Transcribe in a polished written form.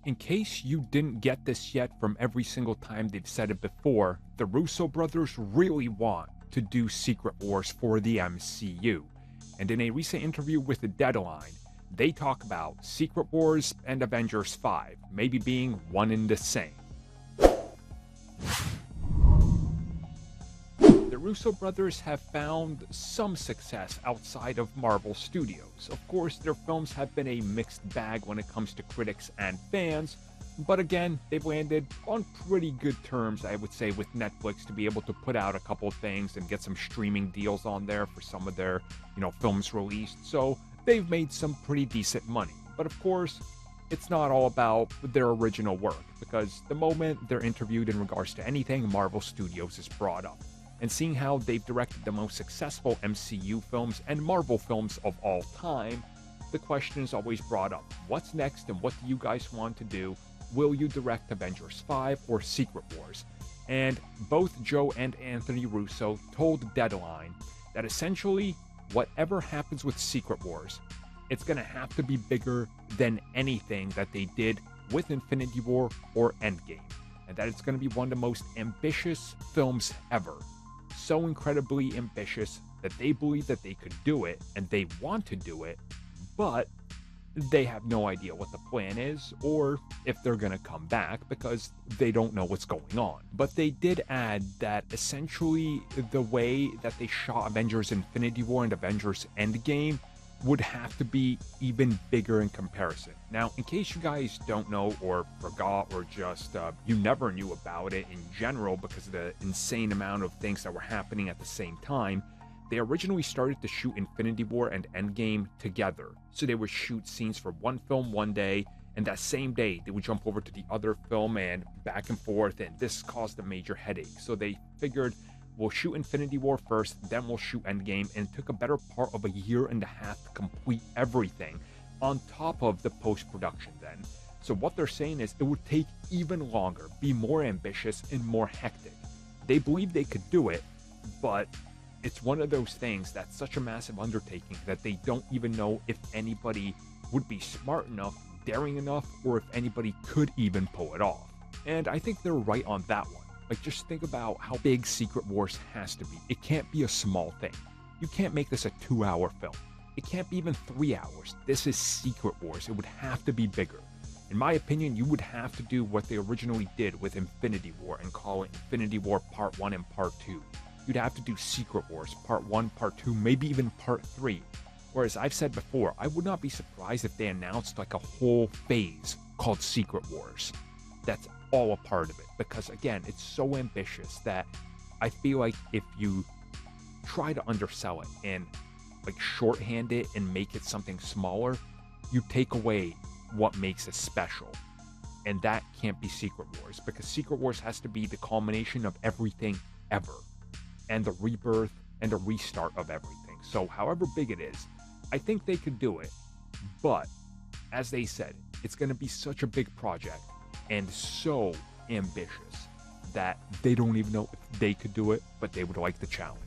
In case you didn't get this yet from every single time they've said it before, the Russo brothers really want to do Secret Wars for the MCU. And in a recent interview with The Deadline, they talk about Secret Wars and Avengers 5 maybe being one and the same. The Russo brothers have found some success outside of Marvel Studios. Of course, their films have been a mixed bag when it comes to critics and fans, but again, they've landed on pretty good terms, I would say, with Netflix to be able to put out a couple of things and get some streaming deals on there for some of their, films released. So they've made some pretty decent money. But of course, it's not all about their original work, because the moment they're interviewed in regards to anything Marvel Studios is brought up. And seeing how they've directed the most successful MCU films and Marvel films of all time, the question is always brought up. What's next and what do you guys want to do? Will you direct Avengers 5 or Secret Wars? And both Joe and Anthony Russo told Deadline that essentially whatever happens with Secret Wars, it's going to have to be bigger than anything that they did with Infinity War or Endgame. And that it's going to be one of the most ambitious films ever. So incredibly ambitious that they believe that they could do it and they want to do it, but they have no idea what the plan is or if they're going to come back because they don't know what's going on. But they did add that essentially the way that they shot Avengers Infinity War and Avengers Endgame would have to be even bigger in comparison. Now, in case you guys don't know or forgot or just you never knew about it in general because of the insane amount of things that were happening at the same time, they originally started to shoot Infinity War and Endgame together. So they would shoot scenes for one film one day, and that same day they would jump over to the other film and back and forth, and this caused a major headache. So they figured, we'll shoot Infinity War first, then we'll shoot Endgame, and it took a better part of a year and a half to complete everything on top of the post-production then. So what they're saying is it would take even longer, be more ambitious, and more hectic. They believe they could do it, but it's one of those things that's such a massive undertaking that they don't even know if anybody would be smart enough, daring enough, or if anybody could even pull it off. And I think they're right on that one. Like, just think about how big Secret Wars has to be. It can't be a small thing. You can't make this a 2-hour film. It can't be even 3 hours. This is Secret Wars. It would have to be bigger. In my opinion, you would have to do what they originally did with Infinity War and call it Infinity War Part 1 and Part 2. You'd have to do Secret Wars Part 1, Part 2, maybe even Part 3. Whereas I've said before, I would not be surprised if they announced like a whole phase called Secret Wars. That's all a part of it, because again, it's so ambitious that I feel like if you try to undersell it and like shorthand it and make it something smaller, you take away what makes it special. And that can't be Secret Wars, because Secret Wars has to be the culmination of everything ever, and the rebirth and the restart of everything. So however big it is, I think they could do it, but as they said, it's going to be such a big project and so ambitious that they don't even know if they could do it, but they would like the challenge.